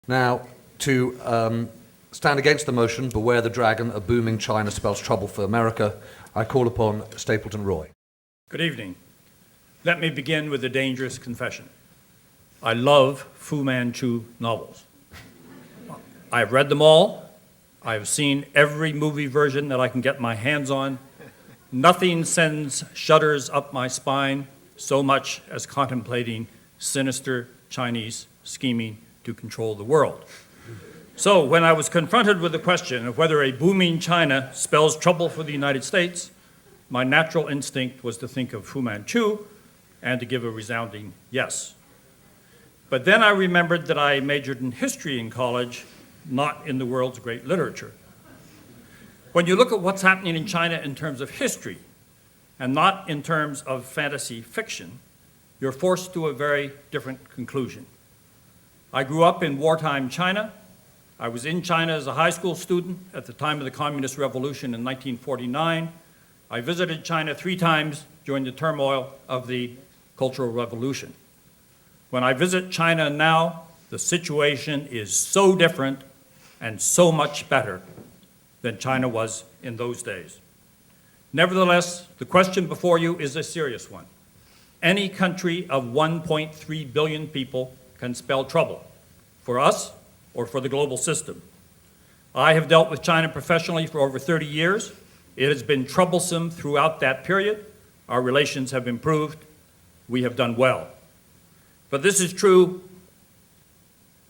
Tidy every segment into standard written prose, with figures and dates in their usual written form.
Now, to stand against the motion, beware the dragon, a booming China spells trouble for America, I call upon Stapleton Roy. Good evening. Let me begin with a dangerous confession. I love Fu Manchu novels. I've read them all. I've seen every movie version that I can get my hands on. Nothing sends shudders up my spine so much as contemplating sinister Chinese scheming to control the world. So when I was confronted with the question of whether a booming China spells trouble for the United States, my natural instinct was to think of Fu Manchu and to give a resounding yes. But then I remembered that I majored in history in college, not in the world's great literature. When you look at what's happening in China in terms of history, and not in terms of fantasy fiction, you're forced to a very different conclusion. I grew up in wartime China. I was in China as a high school student at the time of the Communist Revolution in 1949. I visited China 3 times during the turmoil of the Cultural Revolution. When I visit China now, the situation is so different and so much better than China was in those days. Nevertheless, the question before you is a serious one. Any country of 1.3 billion people can spell trouble for us or for the global system. I have dealt with China professionally for over 30 years. It has been troublesome throughout that period. Our relations have improved. We have done well. But this is true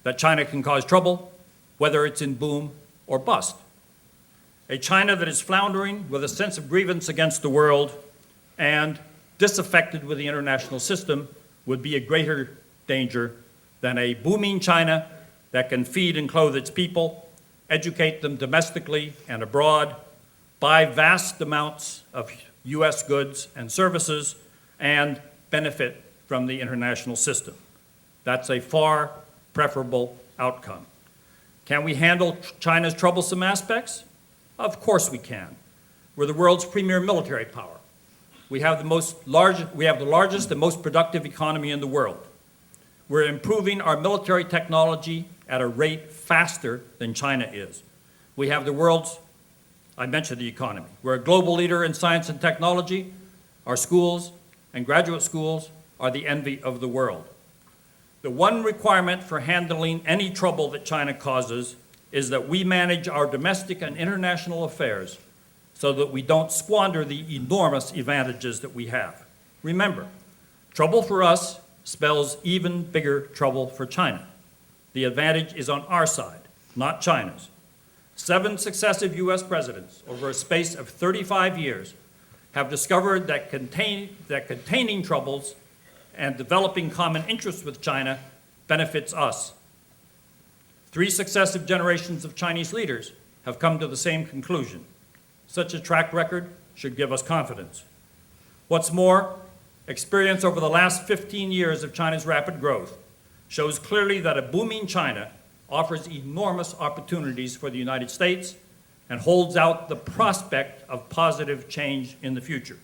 that China can cause trouble, whether it's in boom or bust. A China that is floundering with a sense of grievance against the world and disaffected with the international system would be a greater danger than a booming China that can feed and clothe its people, educate them domestically and abroad, buy vast amounts of US goods and services, and benefit from the international system. That's a far preferable outcome. Can we handle China's troublesome aspects? Of course we can. We're the world's premier military power. We have the largest and most productive economy in the world. We're improving our military technology at a rate faster than China is. We have the world's, I mentioned the economy. We're a global leader in science and technology. Our schools and graduate schools are the envy of the world. The one requirement for handling any trouble that China causes is that we manage our domestic and international affairs so that we don't squander the enormous advantages that we have. Remember, trouble for us spells even bigger trouble for China. The advantage is on our side, not China's. 7 successive US presidents over a space of 35 years have discovered that containing troubles and developing common interests with China benefits us. 3 successive generations of Chinese leaders have come to the same conclusion. Such a track record should give us confidence. What's more, experience over the last 15 years of China's rapid growth shows clearly that a booming China offers enormous opportunities for the United States and holds out the prospect of positive change in the future.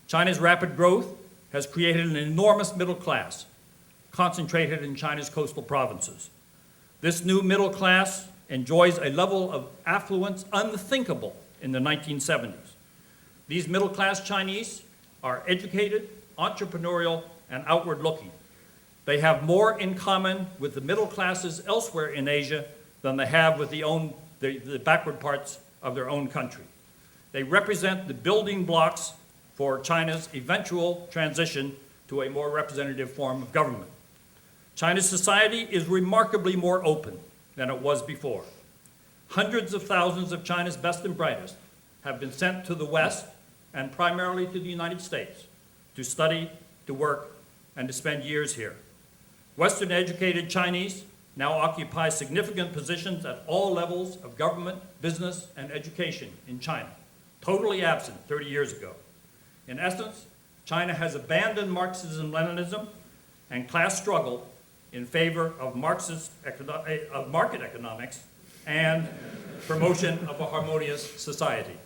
China's rapid growth has created an enormous middle class concentrated in China's coastal provinces. This new middle class enjoys a level of affluence unthinkable in the 1970s. These middle class Chinese are educated, entrepreneurial, and outward-looking. They have more in common with the middle classes elsewhere in Asia than they have with the backward parts of their own country. They represent the building blocks for China's eventual transition to a more representative form of government. China's society is remarkably more open than it was before. Hundreds of thousands of China's best and brightest have been sent to the West and primarily to the United States to study, to work, and to spend years here. Western educated Chinese now occupy significant positions at all levels of government, business, and education in China, totally absent 30 years ago. In essence, China has abandoned Marxism-Leninism and class struggle in favor of market economics and promotion of a harmonious society.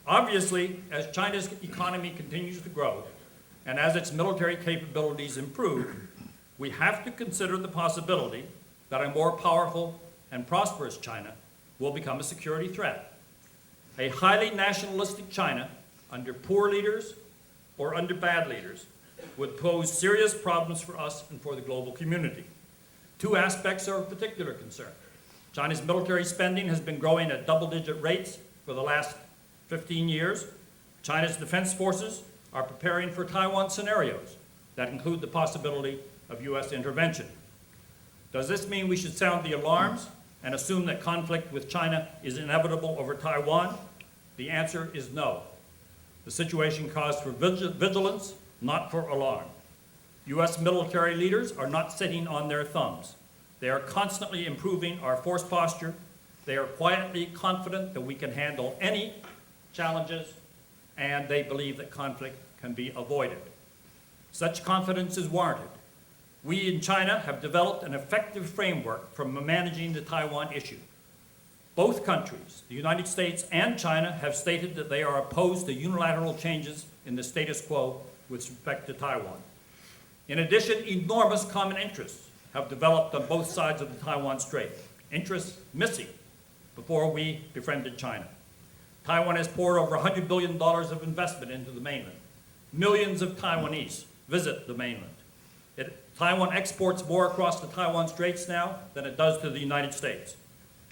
Obviously, as China's economy continues to grow and as its military capabilities improve, we have to consider the possibility that a more powerful and prosperous China will become a security threat. A highly nationalistic China, under poor leaders or under bad leaders, would pose serious problems for us and for the global community. Two aspects are of particular concern. China's military spending has been growing at double-digit rates for the last 15 years. China's defense forces are preparing for Taiwan scenarios that include the possibility of U.S. intervention. Does this mean we should sound the alarms and assume that conflict with China is inevitable over Taiwan? The answer is no. The situation calls for vigilance, not for alarm. U.S. military leaders are not sitting on their thumbs. They are constantly improving our force posture. They are quietly confident that we can handle any challenges, and they believe that conflict can be avoided. Such confidence is warranted. We in China have developed an effective framework for managing the Taiwan issue. Both countries, the United States and China, have stated that they are opposed to unilateral changes in the status quo with respect to Taiwan. In addition, enormous common interests have developed on both sides of the Taiwan Strait, interests missing before we befriended China. Taiwan has poured over $100 billion of investment into the mainland. Millions of Taiwanese visit the mainland. Taiwan exports more across the Taiwan Straits now than it does to the United States.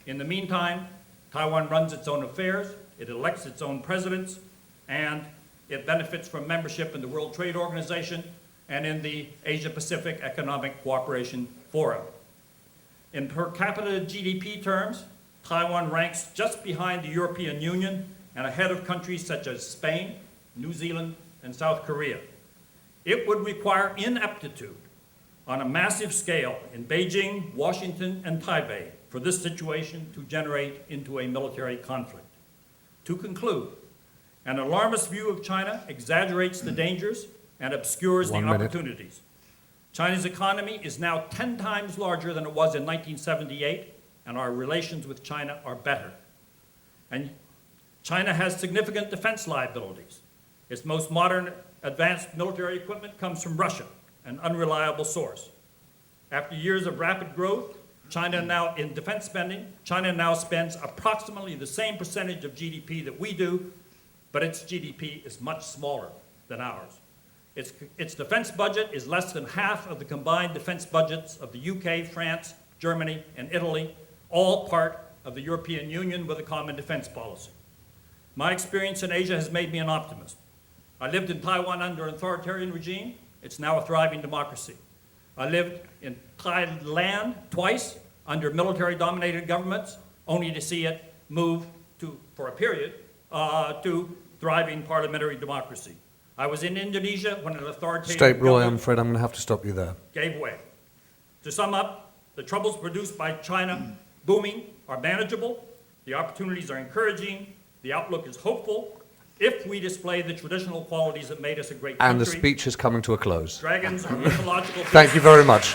In the meantime, Taiwan runs its own affairs, it elects its own presidents, and it benefits from membership in the World Trade Organization and in the Asia-Pacific Economic Cooperation Forum. In per capita GDP terms, Taiwan ranks just behind the European Union and ahead of countries such as Spain, New Zealand, and South Korea. It would require ineptitude on a massive scale in Beijing, Washington, and Taipei for this situation to generate into a military conflict. To conclude, an alarmist view of China exaggerates the dangers and obscures the opportunities. China's economy is now 10 times larger than it was in 1978, and our relations with China are better. And China has significant defense liabilities. Its most modern advanced military equipment comes from Russia, an unreliable source. After years of rapid growth, in defense spending, China now spends approximately the same percentage of GDP that we do, but its GDP is much smaller than ours. Its defense budget is less than half of the combined defense budgets of the UK, France, Germany, and Italy, all part of the European Union with a common defense policy. My experience in Asia has made me an optimist. I lived in Taiwan under an authoritarian regime. It's now a thriving democracy. I lived in Thailand twice under military-dominated governments, only to see it move for a period, to thriving parliamentary democracy. I was in Indonesia when an authoritarian Roy, I'm afraid I'm going to have to stop you there. Gave way. To sum up, the troubles produced by China booming are manageable, the opportunities are encouraging, the outlook is hopeful, if we display the traditional qualities that made us a great country. And the speech is coming to a close. Dragons are mythological. Thank you very much.